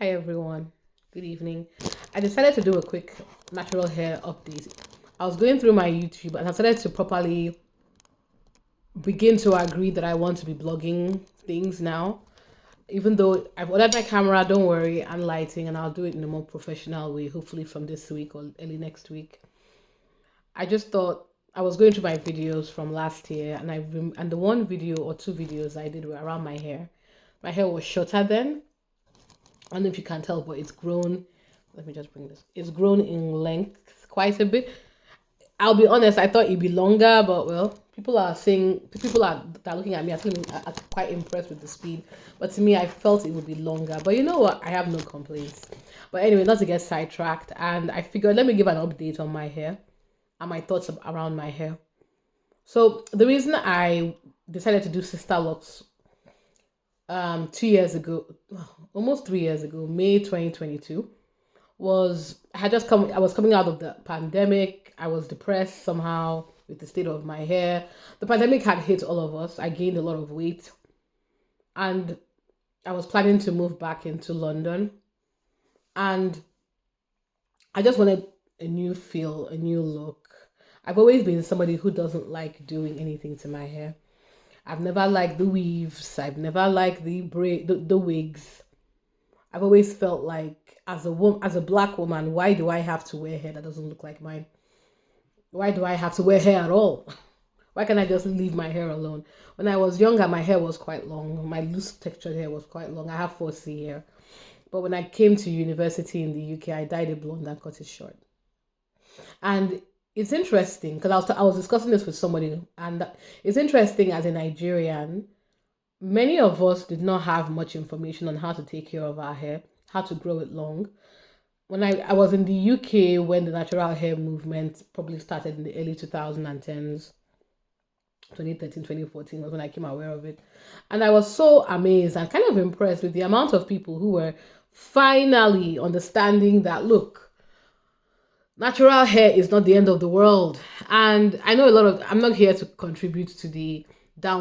Hi everyone, good evening. I decided to do a quick natural hair update. I was going through my YouTube and I decided to properly begin to agree that I want to be blogging things now. Even though I've ordered my camera, don't worry, and lighting, and I'll do it in a more professional way, hopefully from this week or early next week. I just thought I was going through my videos from last year, and and the one video or two videos I did were around my hair. My hair was shorter then. I don't know if you can tell, but it's grown. Let me just bring this. It's grown in length quite a bit. I'll be honest, I thought it'd be longer, but well, people are that are looking at me are quite impressed with the speed. But to me, I felt it would be longer. But you know what? I have no complaints. But anyway, not to get sidetracked, and I figured let me give an update on my hair and my thoughts around my hair. So the reason I decided to do sister locks 2 years ago, almost 3 years ago, May 2022, was I was coming out of the pandemic. I was depressed somehow with the state of my hair. The pandemic had hit all of us. I gained a lot of weight and I was planning to move back into London, and I just wanted a new feel, a new look. I've always been somebody who doesn't like doing anything to my hair. I've never liked the weaves. I've never liked the wigs. I've always felt like as a black woman, why do I have to wear hair that doesn't look like mine? Why do I have to wear hair at all? Why can't I just leave my hair alone? When I was younger, my hair was quite long. My loose textured hair was quite long. I have 4C hair. But when I came to university in the UK, I dyed it blonde and cut it short. And it's interesting because I was discussing this with somebody, and it's interesting as a Nigerian, many of us did not have much information on how to take care of our hair, how to grow it long. When I was in the UK when the natural hair movement probably started in the early 2010s, 2013, 2014 was when I came aware of it. And I was so amazed and kind of impressed with the amount of people who were finally understanding that, look, natural hair is not the end of the world. And I know I'm not here to contribute to the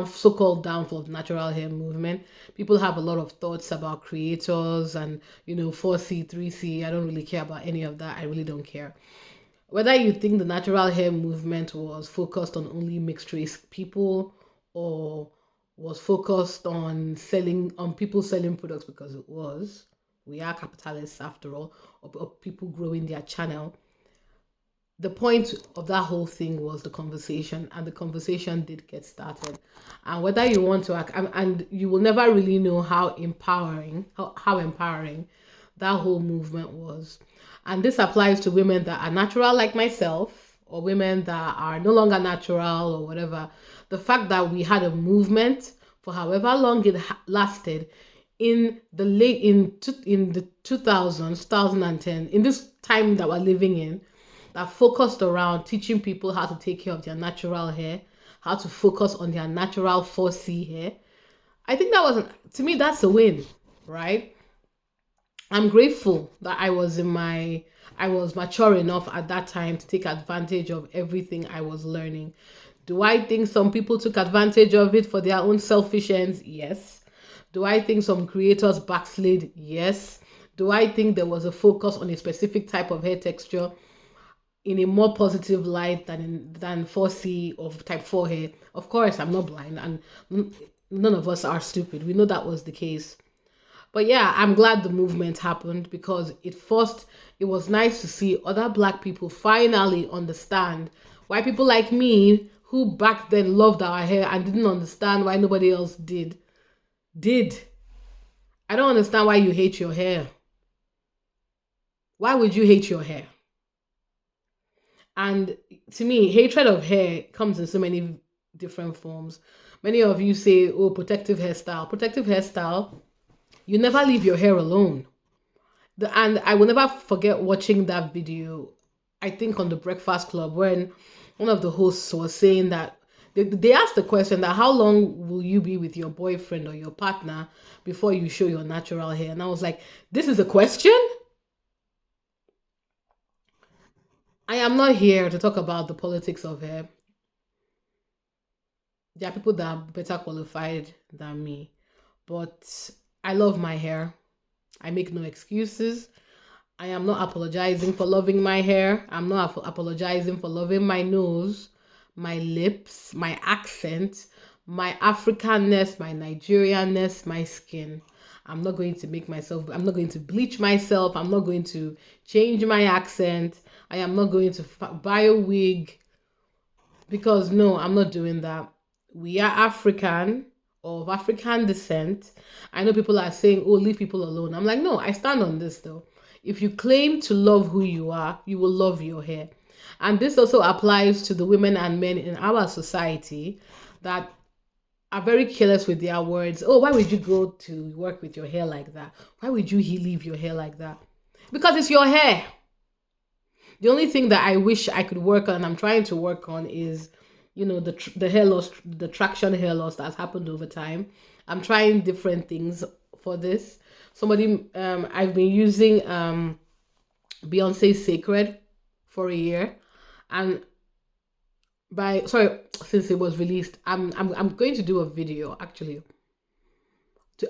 so-called downfall of the natural hair movement. People have a lot of thoughts about creators and 4C, 3C. I don't really care about any of that. I really don't care. Whether you think the natural hair movement was focused on only mixed race people or was focused on people selling products, because it was. We are capitalists after all, or people growing their channel. The point of that whole thing was the conversation, and the conversation did get started. And whether you want to and you will never really know how empowering that whole movement was. And this applies to women that are natural like myself, or women that are no longer natural, or whatever. The fact that we had a movement for however long it lasted in the 2000s, 2010, in this time that we're living in, that focused around teaching people how to take care of their natural hair, how to focus on their natural 4C hair. I think to me, that's a win, right? I'm grateful that I was mature enough at that time to take advantage of everything I was learning. Do I think some people took advantage of it for their own selfish ends? Yes. Do I think some creators backslid? Yes. Do I think there was a focus on a specific type of hair texture in a more positive light than 4C of type 4 hair? Of course, I'm not blind, and none of us are stupid. We know that was the case. But yeah, I'm glad the movement happened because it was nice to see other black people finally understand why people like me, who back then loved our hair and didn't understand why nobody else did. I don't understand why you hate your hair. Why would you hate your hair? And to me, hatred of hair comes in so many different forms. Many of you say, oh, protective hairstyle. Protective hairstyle, you never leave your hair alone. And I will never forget watching that video, I think on the Breakfast Club, when one of the hosts was saying that they asked the question that how long will you be with your boyfriend or your partner before you show your natural hair? And I was like, this is a question? I am not here to talk about the politics of hair. There are people that are better qualified than me. But I love my hair. I make no excuses. I am not apologizing for loving my hair. I'm not apologizing for loving my nose, my lips, my accent, my Africanness, my Nigerianness, my skin. I'm not going to bleach myself. I'm not going to change my accent. I am not going to buy a wig because no, I'm not doing that. We are African or of African descent. I know people are saying, oh, leave people alone. I'm like, no, I stand on this though. If you claim to love who you are, you will love your hair. And this also applies to the women and men in our society that are very careless with their words. Oh, why would you go to work with your hair like that? Why would you leave your hair like that? Because it's your hair. The only thing that I wish I could work on, I'm trying to work on, is, the hair loss, the traction hair loss that's happened over time. I'm trying different things for this. I've been using Beyonce's Sacred for a year, and since it was released, I'm going to do a video actually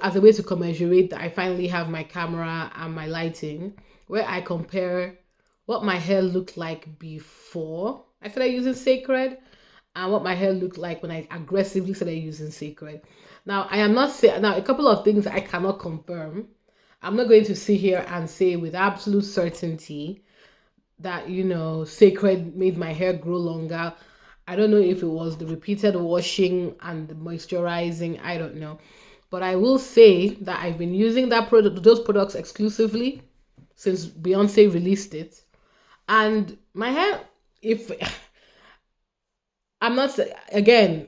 as a way to commemorate that I finally have my camera and my lighting, where I compare what my hair looked like before I started using Sacred and what my hair looked like when I aggressively started using Sacred. Now, I am not saying, now a couple of things I cannot confirm. I'm not going to sit here and say with absolute certainty that, Sacred made my hair grow longer. I don't know if it was the repeated washing and the moisturizing. I don't know. But I will say that I've been using those products exclusively since Beyonce released it. And my hair, if I'm not, again,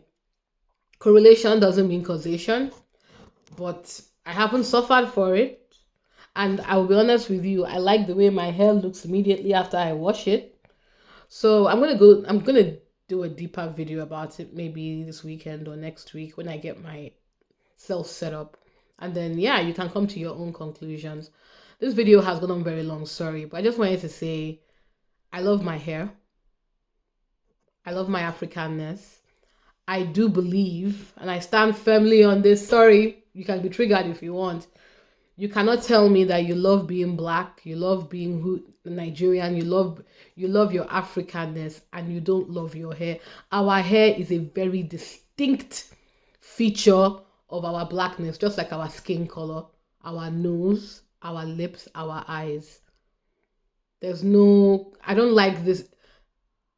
correlation doesn't mean causation, but I haven't suffered for it. And I will be honest with you, I like the way my hair looks immediately after I wash it. So I'm gonna do a deeper video about it maybe this weekend or next week when I get myself set up. And then yeah, you can come to your own conclusions. This video has gone on very long, sorry, but I just wanted to say I love my hair. I love my Africanness. I do believe, and I stand firmly on this. Sorry, you can be triggered if you want. You cannot tell me that you love being black, you love being Nigerian, you love your Africanness, and you don't love your hair. Our hair is a very distinct feature of our blackness, just like our skin color, our nose, our lips, our eyes. I don't like this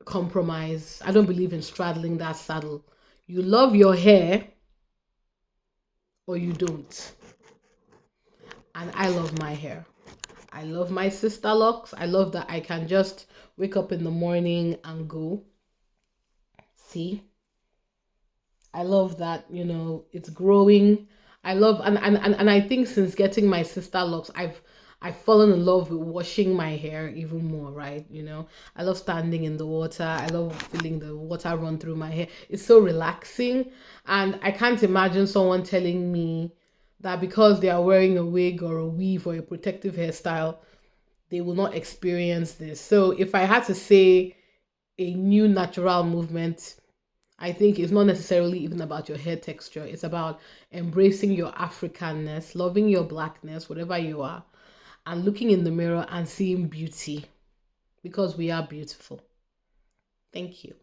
compromise. I don't believe in straddling that saddle. You love your hair or you don't. And I love my hair. I love my sister locks. I love that I can just wake up in the morning and go. See? I love that, it's growing. I love and I think since getting my sister locks, I've fallen in love with washing my hair even more, right? I love standing in the water. I love feeling the water run through my hair. It's so relaxing. And I can't imagine someone telling me that because they are wearing a wig or a weave or a protective hairstyle, they will not experience this. So if I had to say a new natural movement, I think it's not necessarily even about your hair texture. It's about embracing your Africanness, loving your blackness, whatever you are, and looking in the mirror and seeing beauty, because we are beautiful. Thank you.